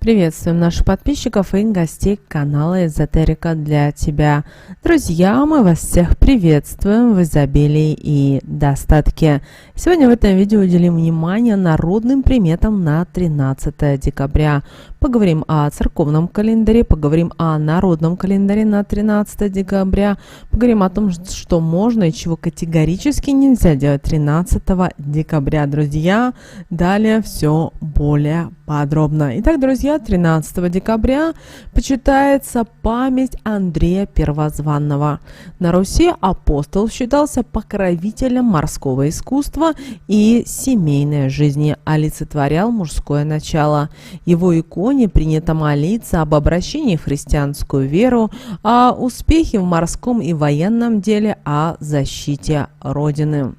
Приветствуем наших подписчиков и гостей канала Эзотерика для тебя. Друзья, мы вас всех приветствуем в изобилии и достатке. Сегодня в этом видео уделим внимание народным приметам на 13 декабря. Поговорим о церковном календаре, поговорим о народном календаре на 13 декабря, поговорим о том, что можно и чего категорически нельзя делать 13 декабря, друзья. Далее все более подробно. Итак, друзья, 13 декабря почитается память Андрея Первозванного. На Руси апостол считался покровителем морского искусства и семейной жизни, олицетворял мужское начало. Его иконе принято молиться об обращении в христианскую веру, о успехе в морском и военном деле, о защите Родины.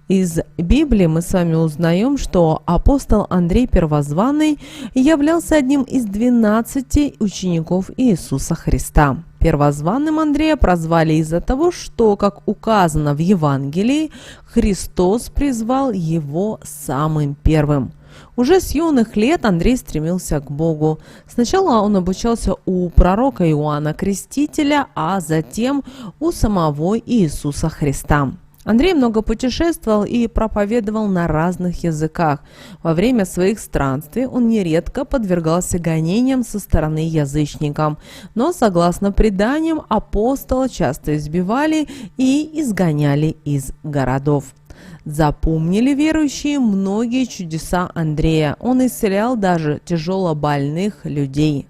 Из Библии мы с вами узнаем, что апостол Андрей Первозванный являлся одним из 12 учеников Иисуса Христа. Первозванным Андрея прозвали из-за того, что, как указано в Евангелии, Христос призвал его самым первым. Уже с юных лет Андрей стремился к Богу. Сначала он обучался у пророка Иоанна Крестителя, а затем у самого Иисуса Христа. Андрей много путешествовал и проповедовал на разных языках. Во время своих странствий он нередко подвергался гонениям со стороны язычников. Но, согласно преданиям, апостола часто избивали и изгоняли из городов. Запомнили верующие многие чудеса Андрея. Он исцелял даже тяжелобольных людей.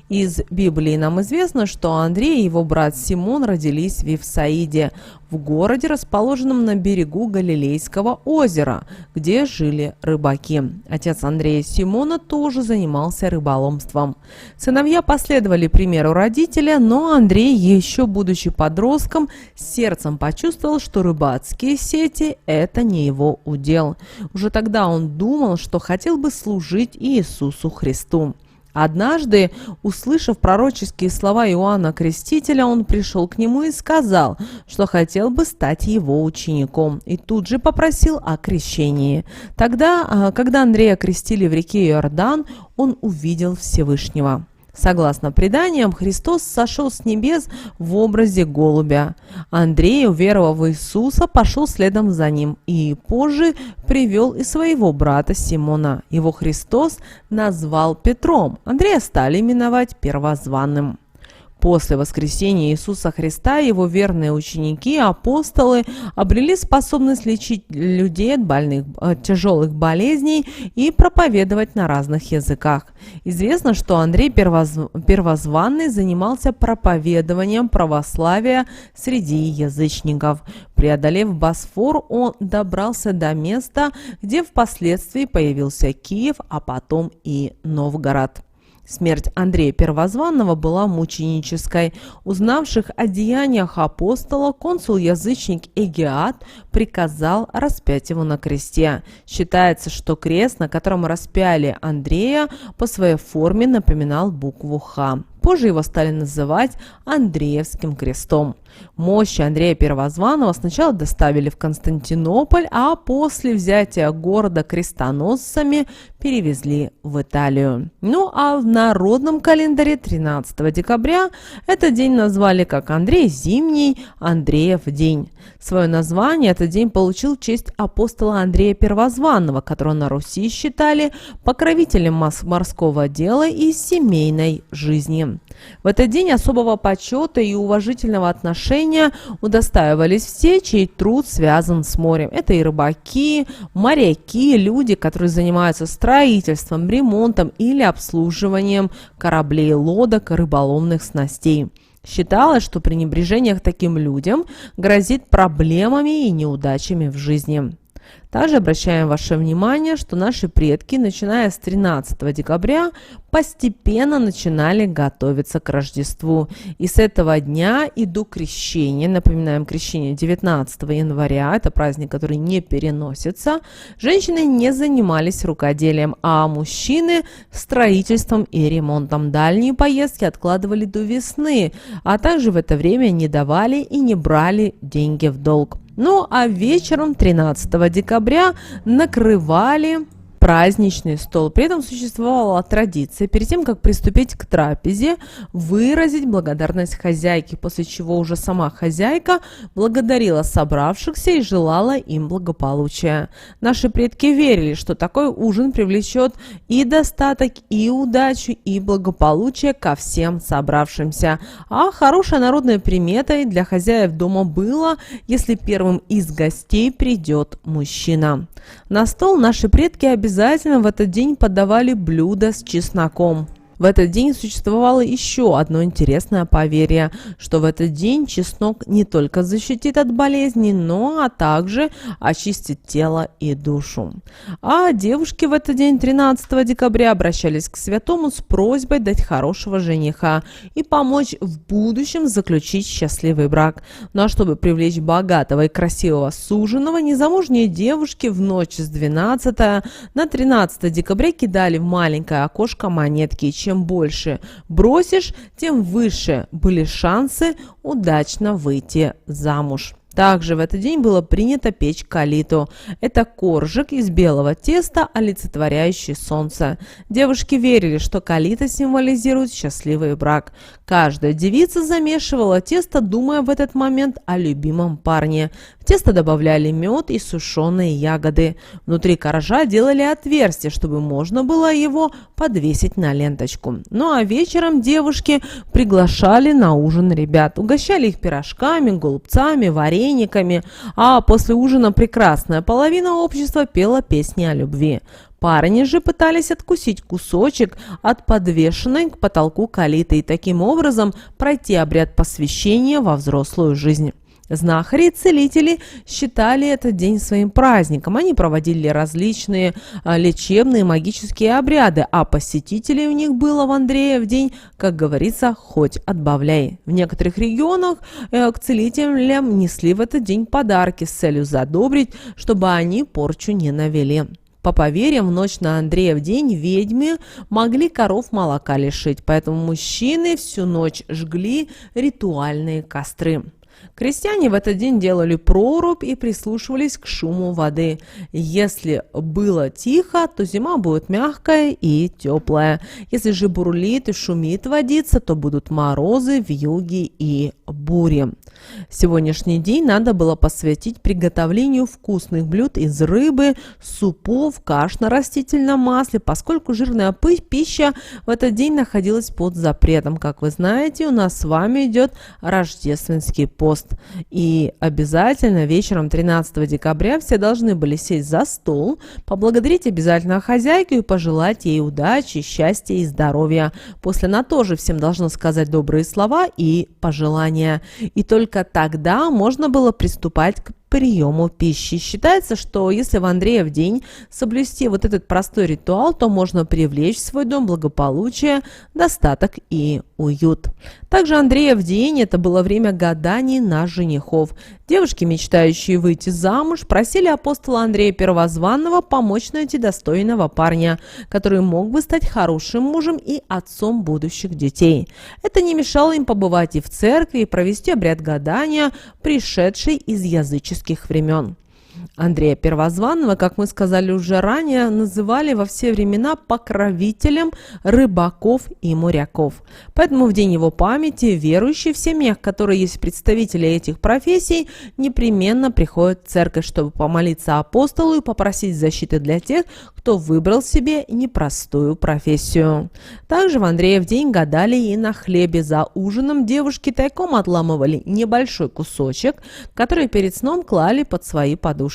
Из Библии нам известно, что Андрей и его брат Симон родились в Вифсаиде, в городе, расположенном на берегу Галилейского озера, где жили рыбаки. Отец Андрея Симона тоже занимался рыболовством. Сыновья последовали примеру родителя, но Андрей, еще будучи подростком, сердцем почувствовал, что рыбацкие сети – это не его удел. Уже тогда он думал, что хотел бы служить Иисусу Христу. Однажды, услышав пророческие слова Иоанна Крестителя, он пришел к нему и сказал, что хотел бы стать его учеником, и тут же попросил о крещении. Тогда, когда Андрея крестили в реке Иордан, он увидел Всевышнего. Согласно преданиям, Христос сошел с небес в образе голубя. Андрей, уверовав в Иисуса, пошел следом за ним и позже привел и своего брата Симона. Его Христос назвал Петром. Андрея стали именовать Первозванным. После воскресения Иисуса Христа его верные ученики, апостолы, обрели способность лечить людей от тяжелых болезней и проповедовать на разных языках. Известно, что Андрей Первозванный занимался проповедованием православия среди язычников. Преодолев Босфор, он добрался до места, где впоследствии появился Киев, а потом и Новгород. Смерть Андрея Первозванного была мученической. Узнавших о деяниях апостола, консул-язычник Эгиат приказал распять его на кресте. Считается, что крест, на котором распяли Андрея, по своей форме напоминал букву «Х». Позже его стали называть Андреевским крестом. Мощи Андрея Первозванного сначала доставили в Константинополь, а после взятия города крестоносцами перевезли в Италию. Ну а в народном календаре 13 декабря этот день назвали как Андрей Зимний, Андреев день. Свое название этот день получил в честь апостола Андрея Первозванного, которого на Руси считали покровителем морского дела и семейной жизни. В этот день особого почета и уважительного отношения удостаивались все, чей труд связан с морем. Это и рыбаки, моряки, люди, которые занимаются строительством, ремонтом или обслуживанием кораблей, лодок, рыболовных снастей. Считалось, что пренебрежение к таким людям грозит проблемами и неудачами в жизни. Также обращаем ваше внимание, что наши предки, начиная с 13 декабря, постепенно начинали готовиться к Рождеству. И с этого дня и до крещения, напоминаем, крещение 19 января, это праздник, который не переносится, женщины не занимались рукоделием, а мужчины строительством и ремонтом. Дальние поездки откладывали до весны, а также в это время не давали и не брали деньги в долг. Ну а вечером 13 декабря накрывали праздничный стол. При этом существовала традиция перед тем, как приступить к трапезе, выразить благодарность хозяйке, после чего уже сама хозяйка благодарила собравшихся и желала им благополучия. Наши предки верили, что такой ужин привлечет и достаток, и удачу, и благополучие ко всем собравшимся. А хорошей народной приметой для хозяев дома было, если первым из гостей придет мужчина. На стол наши предки обязательно в этот день подавали блюдо с чесноком. В этот день существовало еще одно интересное поверье, что в этот день чеснок не только защитит от болезней, но также очистит тело и душу. А девушки в этот день, 13 декабря, обращались к святому с просьбой дать хорошего жениха и помочь в будущем заключить счастливый брак. Ну а чтобы привлечь богатого и красивого суженого, незамужние девушки в ночь с 12 на 13 декабря кидали в маленькое окошко монетки. Чем больше бросишь, тем выше были шансы удачно выйти замуж. Также в этот день было принято печь калиту. Это коржик из белого теста, олицетворяющий солнце. Девушки верили, что калита символизирует счастливый брак. Каждая девица замешивала тесто, думая в этот момент о любимом парне. В тесто добавляли мед и сушеные ягоды. Внутри коржа делали отверстие, чтобы можно было его подвесить на ленточку. Ну а вечером девушки приглашали на ужин ребят. Угощали их пирожками, голубцами, варениками. А после ужина прекрасная половина общества пела песни о любви. Парни же пытались откусить кусочек от подвешенной к потолку калиты и таким образом пройти обряд посвящения во взрослую жизнь. Знахари и целители считали этот день своим праздником. Они проводили различные лечебные магические обряды, а посетителей у них было в Андреев день, как говорится, хоть отбавляй. В некоторых регионах к целителям несли в этот день подарки с целью задобрить, чтобы они порчу не навели. По поверьям, в ночь на Андреев день ведьмы могли коров молока лишить, поэтому мужчины всю ночь жгли ритуальные костры. Крестьяне в этот день делали прорубь и прислушивались к шуму воды. Если было тихо, то зима будет мягкая и теплая. Если же бурлит и шумит водица, то будут морозы, вьюги и бури. Сегодняшний день надо было посвятить приготовлению вкусных блюд из рыбы, супов, каш на растительном масле, поскольку жирная пища в этот день находилась под запретом. Как вы знаете, у нас с вами идет рождественский пост. И обязательно вечером 13 декабря все должны были сесть за стол, поблагодарить обязательно хозяйку и пожелать ей удачи, счастья и здоровья. После она тоже всем должна сказать добрые слова и пожелания. И только тогда можно было приступать к приему пищи. Считается, что если в Андреев день соблюсти вот этот простой ритуал, то можно привлечь в свой дом благополучие, достаток и уют. Также Андреев день – это было время гаданий на женихов. Девушки, мечтающие выйти замуж, просили апостола Андрея Первозванного помочь найти достойного парня, который мог бы стать хорошим мужем и отцом будущих детей. Это не мешало им побывать и в церкви, и провести обряд гадания, пришедший из языческих времен. Андрея Первозванного, как мы сказали уже ранее, называли во все времена покровителем рыбаков и моряков. Поэтому в день его памяти верующие в семьях, которые есть представители этих профессий, непременно приходят в церковь, чтобы помолиться апостолу и попросить защиты для тех, кто выбрал себе непростую профессию. Также в Андреев день гадали и на хлебе. За ужином девушки тайком отламывали небольшой кусочек, который перед сном клали под свои подушки.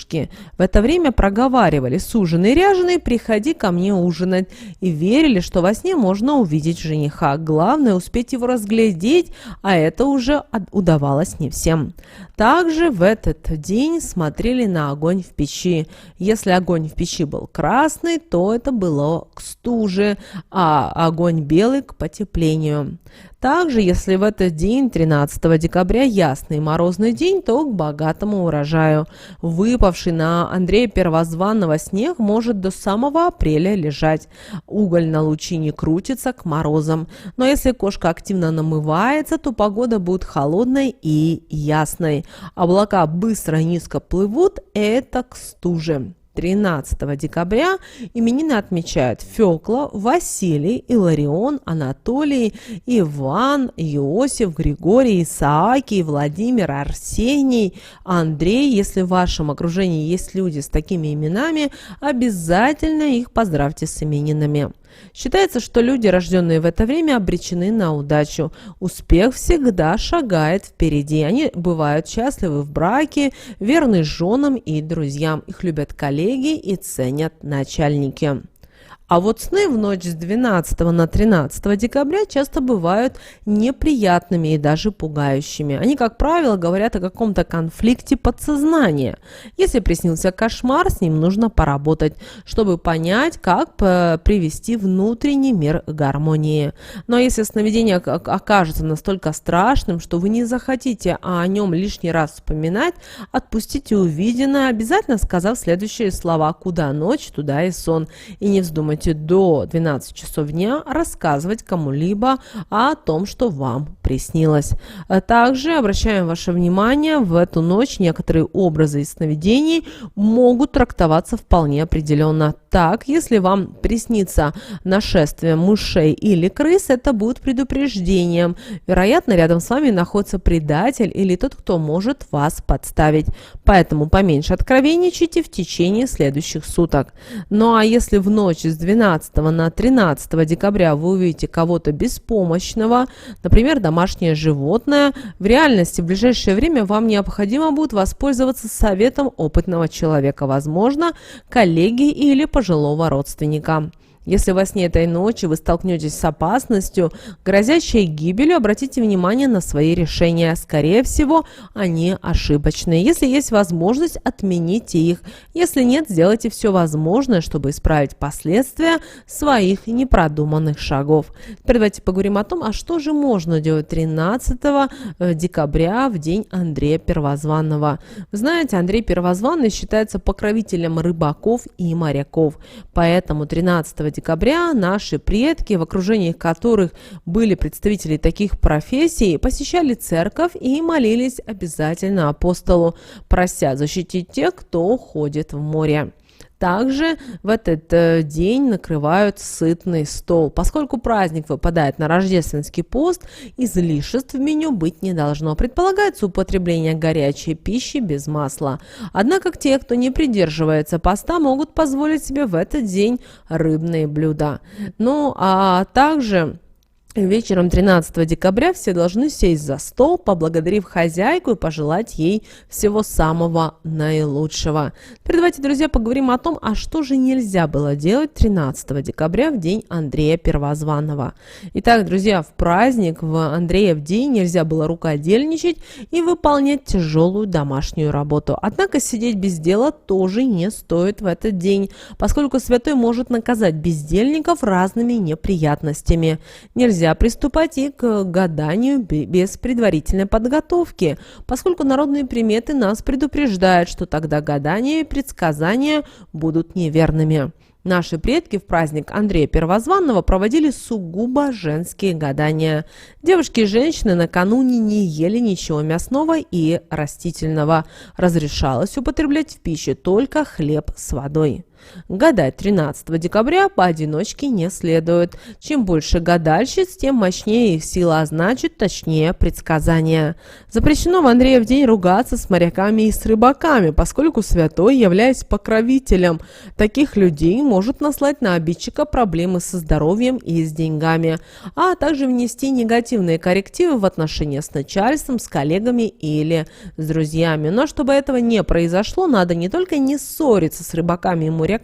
В это время проговаривали: «Суженый ряженый, приходи ко мне ужинать», и верили, что во сне можно увидеть жениха. Главное успеть его разглядеть, а это уже удавалось не всем. Также в этот день смотрели на огонь в печи. Если огонь в печи был красный, то это было к стуже, а огонь белый к потеплению. Также, если в этот день, 13 декабря, ясный морозный день, то к богатому урожаю. Выпавший на Андрея Первозванного снег может до самого апреля лежать. Уголь на лучине крутится к морозам. Но если кошка активно намывается, то погода будет холодной и ясной. Облака быстро и низко плывут, это к стуже. 13 декабря именины отмечают Фёкла, Василий, Иларион, Анатолий, Иван, Иосиф, Григорий, Исааки, Владимир, Арсений, Андрей. Если в вашем окружении есть люди с такими именами, обязательно их поздравьте с именинами. Считается, что люди, рожденные в это время, обречены на удачу. Успех всегда шагает впереди. Они бывают счастливы в браке, верны женам и друзьям. Их любят коллеги и ценят начальники. А вот сны в ночь с 12 на 13 декабря часто бывают неприятными и даже пугающими. Они, как правило, говорят о каком-то конфликте подсознания. Если приснился кошмар, с ним нужно поработать, чтобы понять, как привести внутренний мир к гармонии. Но если сновидение окажется настолько страшным, что вы не захотите о нем лишний раз вспоминать, отпустите увиденное, обязательно сказав следующие слова: «Куда ночь, туда и сон». И не вздумайте до 12 часов дня рассказывать кому-либо о том, что вам приснилось. Также обращаем ваше внимание, в эту ночь некоторые образы из сновидений могут трактоваться вполне определенно. Так, если вам приснится нашествие мышей или крыс, это будет предупреждением. Вероятно, рядом с вами находится предатель или тот, кто может вас подставить. Поэтому поменьше откровенничайте в течение следующих суток. Ну а если в ночь с 12 на 13 декабря вы увидите кого-то беспомощного, например, домашнее животное, в реальности в ближайшее время вам необходимо будет воспользоваться советом опытного человека, возможно, коллеги или пожилого родственника. Если во сне этой ночи вы столкнетесь с опасностью, грозящей гибелью, обратите внимание на свои решения. Скорее всего, они ошибочные. Если есть возможность, отмените их. Если нет, сделайте все возможное, чтобы исправить последствия своих непродуманных шагов. Теперь давайте поговорим о том, а что же можно делать 13 декабря в день Андрея Первозванного. Вы знаете, Андрей Первозванный считается покровителем рыбаков и моряков. Поэтому 13 декабря наши предки, в окружении которых были представители таких профессий, посещали церковь и молились обязательно апостолу, прося защитить тех, кто ходит в море. Также в этот день накрывают сытный стол. Поскольку праздник выпадает на рождественский пост, излишеств в меню быть не должно. Предполагается употребление горячей пищи без масла. Однако те, кто не придерживается поста, могут позволить себе в этот день рыбные блюда. Ну а также вечером 13 декабря все должны сесть за стол, поблагодарив хозяйку и пожелать ей всего самого наилучшего. Теперь давайте, друзья, поговорим о том, а что же нельзя было делать 13 декабря в день Андрея Первозванного. Итак, друзья, в праздник в Андреев день нельзя было рукодельничать и выполнять тяжелую домашнюю работу. Однако сидеть без дела тоже не стоит в этот день, поскольку святой может наказать бездельников разными неприятностями. Нельзя приступать и к гаданию без предварительной подготовки, поскольку народные приметы нас предупреждают, что тогда гадания и предсказания будут неверными. Наши предки в праздник Андрея Первозванного проводили сугубо женские гадания. Девушки и женщины накануне не ели ничего мясного и растительного. Разрешалось употреблять в пищу только хлеб с водой. Гадать 13 декабря поодиночке не следует. Чем больше гадальщиц, тем мощнее их сила, а значит точнее предсказания. Запрещено в Андреев день ругаться с моряками и с рыбаками, поскольку святой, являясь покровителем таких людей, может наслать на обидчика проблемы со здоровьем и с деньгами, а также внести негативные коррективы в отношения с начальством, с коллегами или с друзьями. Но чтобы этого не произошло, надо не только не ссориться с рыбаками и моряками,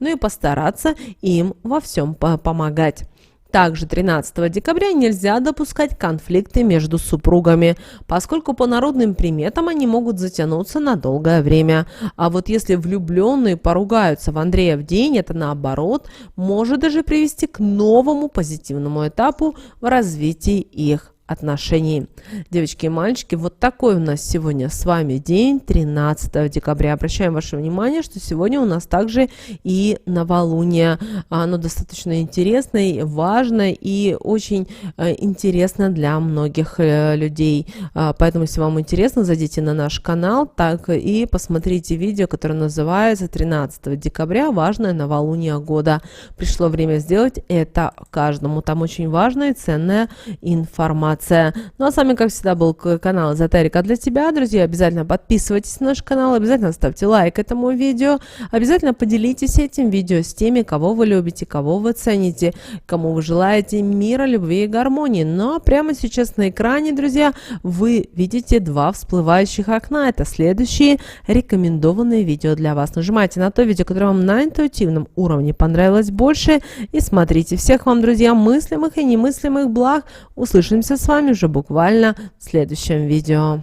но и постараться им во всем помогать. Также 13 декабря нельзя допускать конфликты между супругами, поскольку по народным приметам они могут затянуться на долгое время. А вот если влюбленные поругаются в Андреев день, это наоборот может даже привести к новому позитивному этапу в развитии их отношений. Девочки и мальчики, вот такой у нас сегодня с вами день, 13 декабря. Обращаем ваше внимание, что сегодня у нас также и новолуние. Оно достаточно интересное, важное и очень интересно для многих людей. Поэтому, если вам интересно, зайдите на наш канал, так и посмотрите видео, которое называется «13 декабря. Важное новолуние года». Пришло время сделать это каждому. Там очень важная и ценная информация. Ну а с вами, как всегда, был канал Эзотерика для тебя. Друзья, обязательно подписывайтесь на наш канал, обязательно ставьте лайк этому видео, обязательно поделитесь этим видео с теми, кого вы любите, кого вы цените, кому вы желаете мира, любви и гармонии. Ну а прямо сейчас на экране, друзья, вы видите два всплывающих окна. Это следующие рекомендованные видео для вас. Нажимайте на то видео, которое вам на интуитивном уровне понравилось больше, и смотрите. Всех вам, друзья, мыслимых и немыслимых благ. Услышимся с вами уже буквально в следующем видео.